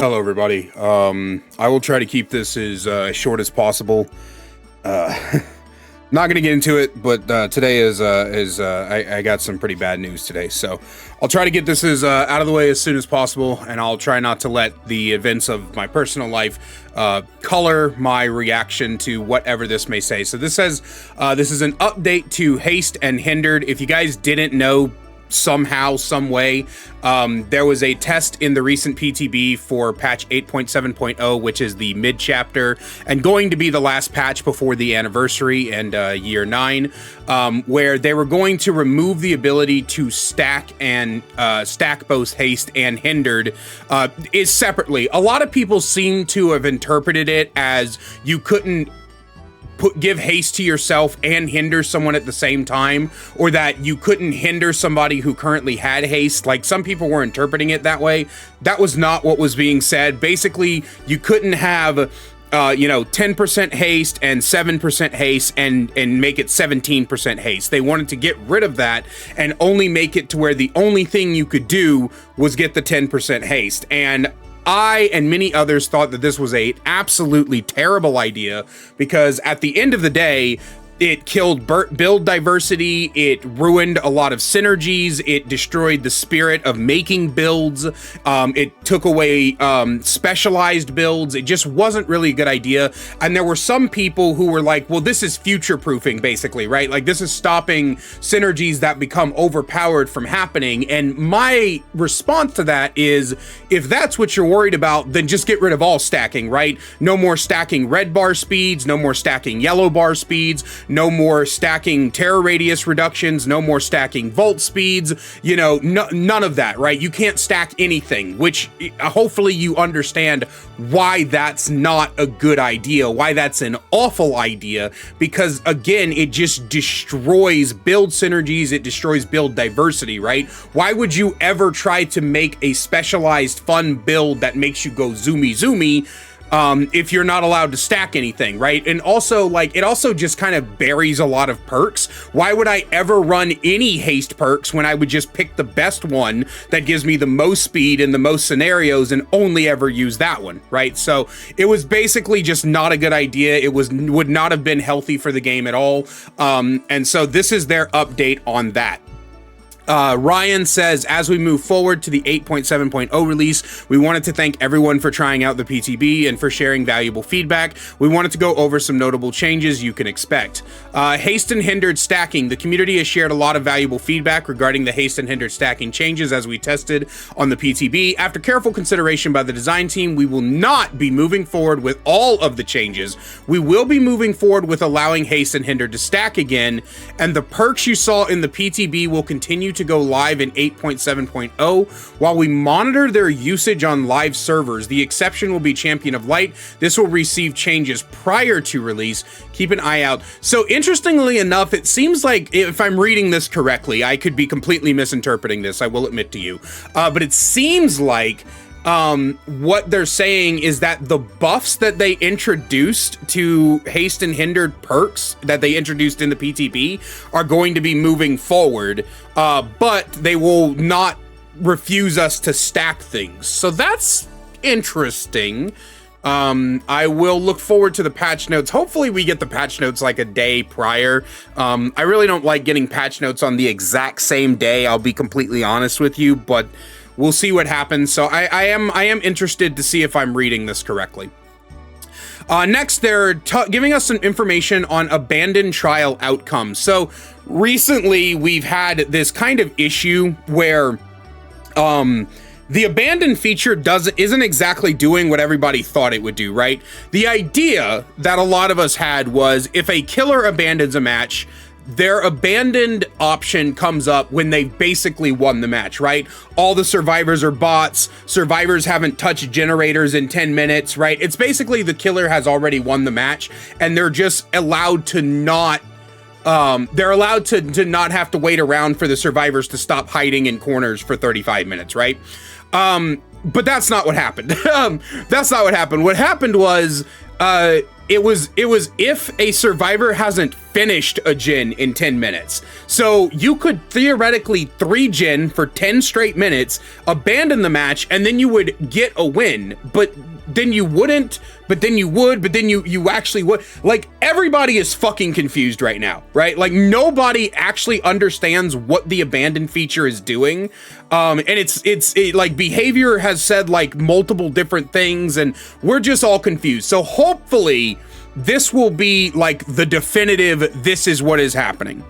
Hello, everybody. I will try to keep this as short as possible. Not going to get into it, but today I got some pretty bad news today, so I'll try to get this as out of the way as soon as possible, and I'll try not to let the events of my personal life color my reaction to whatever this may say. So this says this is an update to Haste and Hindered. If you guys didn't know, somehow, some way, there was a test in the recent PTB for patch 8.7.0, which is the mid chapter and going to be the last patch before the anniversary and year 9, where they were going to remove the ability to stack both Haste and Hindered is separately. A lot of people seem to have interpreted it as you couldn't give haste to yourself and hinder someone at the same time, or that you couldn't hinder somebody who currently had haste. Like, some people were interpreting it that way. That was not what was being said. Basically, you couldn't have 10% haste and 7% haste and make it 17% haste. They wanted to get rid of that and only make it to where the only thing you could do was get the 10% haste. And I and many others thought that this was an absolutely terrible idea, because at the end of the day, it killed build diversity, it ruined a lot of synergies, it destroyed the spirit of making builds, it took away specialized builds. It just wasn't really a good idea. And there were some people who were like, well, this is future-proofing, basically, right? Like, this is stopping synergies that become overpowered from happening. And my response to that is, if that's what you're worried about, then just get rid of all stacking, right? No more stacking red bar speeds, no more stacking yellow bar speeds, no more stacking terror radius reductions, no more stacking volt speeds, none of that, right? You can't stack anything, which hopefully you understand why that's not a good idea, why that's an awful idea, because again, it just destroys build synergies, it destroys build diversity, right? Why would you ever try to make a specialized fun build that makes you go zoomy zoomy if you're not allowed to stack anything, right? And also, like, it also just kind of buries a lot of perks. Why would I ever run any haste perks when I would just pick the best one that gives me the most speed in the most scenarios and only ever use that one, right? So it was basically just not a good idea. It would not have been healthy for the game at all. And so this is their update on that. Ryan says, as we move forward to the 8.7.0 release, we wanted to thank everyone for trying out the PTB and for sharing valuable feedback. We wanted to go over some notable changes you can expect. Haste and Hindered stacking. The community has shared a lot of valuable feedback regarding the Haste and Hindered stacking changes as we tested on the PTB. After careful consideration by the design team, we will not be moving forward with all of the changes. We will be moving forward with allowing Haste and Hindered to stack again, and the perks you saw in the PTB will continue to go live in 8.7.0 while we monitor their usage on live servers. The exception will be Champion of Light. This will receive changes prior to release. Keep an eye out. So interestingly enough, it seems like, if I'm reading this correctly, I could be completely misinterpreting this, I will admit to you, but it seems like what they're saying is that the buffs that they introduced to Haste and Hindered perks that they introduced in the PTB are going to be moving forward, but they will not refuse us to stack things. So that's interesting. I will look forward to the patch notes. Hopefully we get the patch notes like a day prior. I really don't like getting patch notes on the exact same day, I'll be completely honest with you, but we'll see what happens. So I am interested to see if I'm reading this correctly. Next, they're giving us some information on abandoned trial outcomes. So recently, we've had this kind of issue where the abandoned feature isn't exactly doing what everybody thought it would do, right? The idea that a lot of us had was, if a killer abandons a match, their abandoned option comes up when they basically won the match, right? All the survivors are bots. Survivors haven't touched generators in 10 minutes, right? It's basically the killer has already won the match, and they're just allowed to not not have to wait around for the survivors to stop hiding in corners for 35 minutes, right? But that's not what happened. That's not what happened. What happened was It was if a survivor hasn't finished a gen in 10 minutes. So you could theoretically 3 gen for 10 straight minutes, abandon the match, and then you would get a win. But then you wouldn't, but then you would, but then you actually would. Like, everybody is fucking confused right now, right? Like, nobody actually understands what the abandon feature is doing. And it's like, behavior has said like multiple different things, and we're just all confused. So hopefully this will be like the definitive, this is what is happening.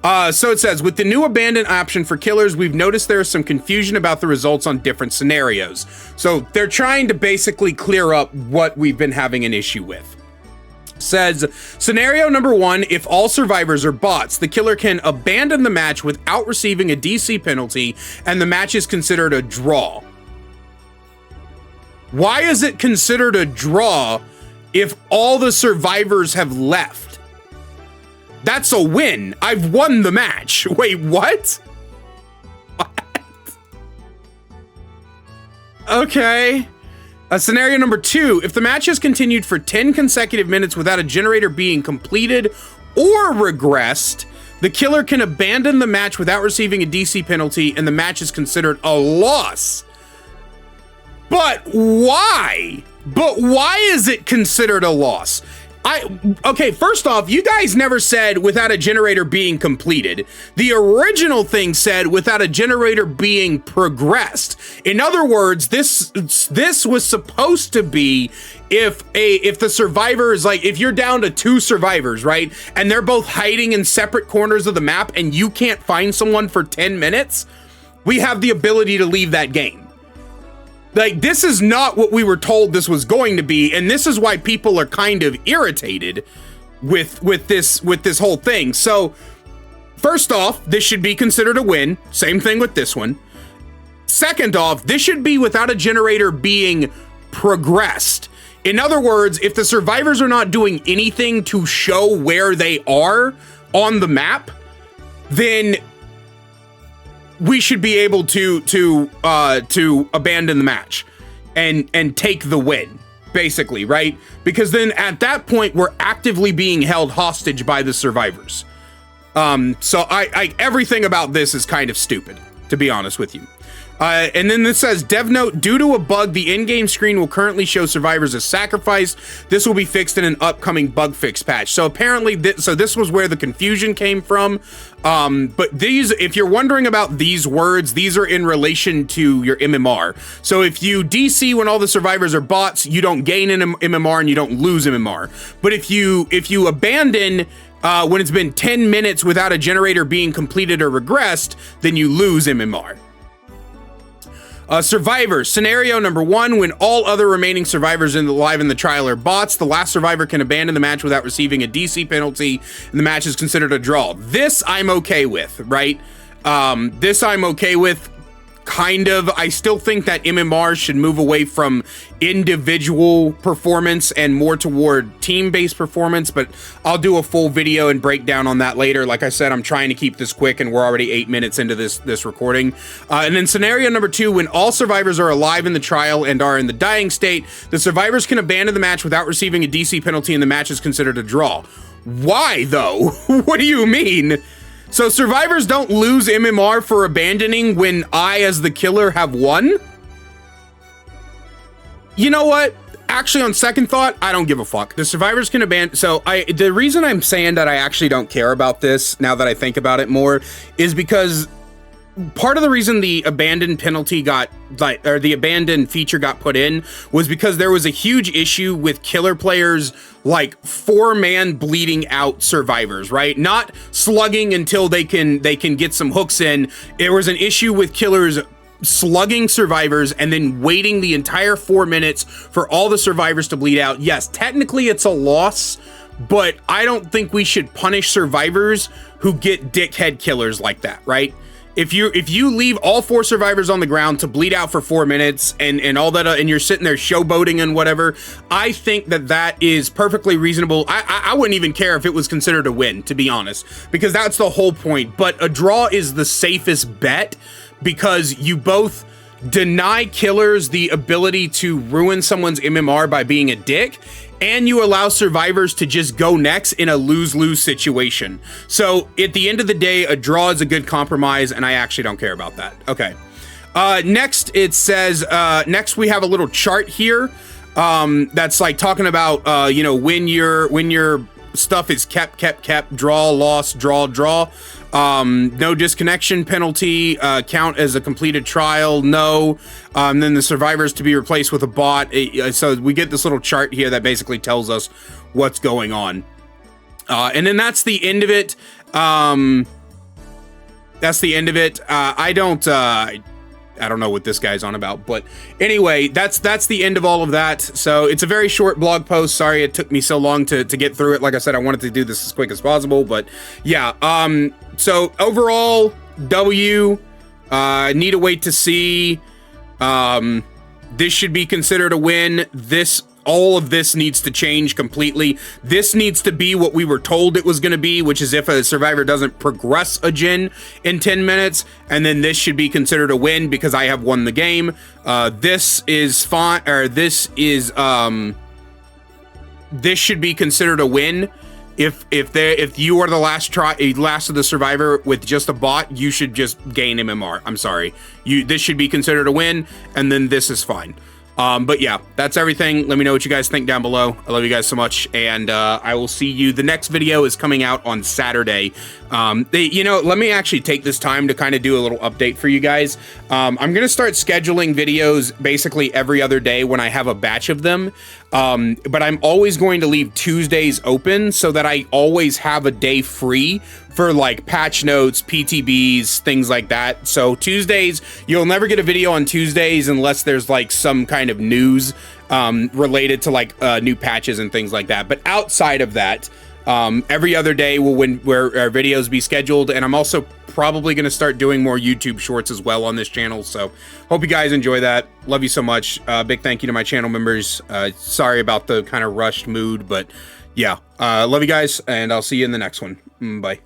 So it says, with the new abandon option for killers, we've noticed there is some confusion about the results on different scenarios. So they're trying to basically clear up what we've been having an issue with. Says, scenario number 1, if all survivors are bots, the killer can abandon the match without receiving a DC penalty, and the match is considered a draw. Why is it considered a draw if all the survivors have left? That's a win. I've won the match. Wait, what? What? Okay. Scenario number 2, if the match has continued for 10 consecutive minutes without a generator being completed or regressed, the killer can abandon the match without receiving a DC penalty, and the match is considered a loss. But why? But why is it considered a loss? Okay, first off, you guys never said without a generator being completed. The original thing said without a generator being progressed. In other words, this was supposed to be if the survivor is like, if you're down to 2 survivors, right? And they're both hiding in separate corners of the map and you can't find someone for 10 minutes, we have the ability to leave that game. Like, this is not what we were told this was going to be, and this is why people are kind of irritated with this whole thing. So, first off, this should be considered a win. Same thing with this one. Second off, this should be without a generator being progressed. In other words, if the survivors are not doing anything to show where they are on the map, then we should be able to abandon the match and take the win, basically, right? Because then at that point, we're actively being held hostage by the survivors. So everything about this is kind of stupid, to be honest with you. And then this says, dev note, due to a bug, the in-game screen will currently show survivors as sacrificed. This will be fixed in an upcoming bug fix patch. So apparently, this was where the confusion came from. But these, if you're wondering about these words, these are in relation to your MMR. So if you DC when all the survivors are bots, you don't gain an MMR and you don't lose MMR. But if you abandon when it's been 10 minutes without a generator being completed or regressed, then you lose MMR. Survivors, scenario number 1, when all other remaining survivors alive in the trial are bots, the last survivor can abandon the match without receiving a DC penalty, and the match is considered a draw. This I'm okay with, right? This I'm okay with, kind of. I still think that MMR should move away from individual performance and more toward team-based performance, but I'll do a full video and breakdown on that later. Like I said, I'm trying to keep this quick, and we're already 8 minutes into this recording. And then scenario number 2, when all survivors are alive in the trial and are in the dying state, the survivors can abandon the match without receiving a DC penalty, and the match is considered a draw. Why, though? What do you mean? So survivors don't lose MMR for abandoning when I, as the killer, have won? You know what? Actually, on second thought, I don't give a fuck. The survivors can abandon. So the reason I'm saying that I actually don't care about this, now that I think about it more, is because part of the reason the abandoned penalty the abandoned feature got put in was because there was a huge issue with killer players, like 4-man bleeding out survivors, right? Not slugging until they can get some hooks in. There was an issue with killers slugging survivors and then waiting the entire 4 minutes for all the survivors to bleed out. Yes, technically it's a loss, but I don't think we should punish survivors who get dickhead killers like that, right? If you leave all 4 survivors on the ground to bleed out for 4 minutes and all that, and you're sitting there showboating and whatever, I think that is perfectly reasonable. I wouldn't even care if it was considered a win, to be honest, because that's the whole point. But a draw is the safest bet, because you both deny killers the ability to ruin someone's MMR by being a dick, and you allow survivors to just go next in a lose-lose situation. So at the end of the day, a draw is a good compromise, and I actually don't care about that. Okay. Next, it says, next we have a little chart here that's like talking about, you know, when your stuff is kept, draw, loss, draw. No disconnection penalty, count as a completed trial, no. Then the survivors to be replaced with a bot. So we get this little chart here that basically tells us what's going on. And then that's the end of it. That's the end of it. I don't know what this guy's on about, but anyway, that's the end of all of that. So it's a very short blog post. Sorry it took me so long to get through it. Like I said, I wanted to do this as quick as possible, but yeah. So overall, W, need to wait to see. This should be considered a win. All of this needs to change completely. This needs to be what we were told it was going to be, which is if a survivor doesn't progress a gen in 10 minutes, and then this should be considered a win because I have won the game. This is fine, or this should be considered a win. If you are the last of the survivor with just a bot, you should just gain MMR. I'm sorry. This should be considered a win, and then this is fine. But yeah, that's everything. Let me know what you guys think down below. I love you guys so much, and I will see you. The next video is coming out on Saturday. You know, let me actually take this time to kind of do a little update for you guys. I'm gonna start scheduling videos basically every other day when I have a batch of them. But I'm always going to leave Tuesdays open so that I always have a day free for like patch notes, PTBs, things like that. So Tuesdays, you'll never get a video on Tuesdays unless there's like some kind of news related to like new patches and things like that. But outside of that, every other day where our videos be scheduled, and I'm also probably going to start doing more YouTube shorts as well on this channel. So hope you guys enjoy that. Love you so much. Big thank you to my channel members. Sorry about the kind of rushed mood, but yeah, love you guys, and I'll see you in the next one. Bye.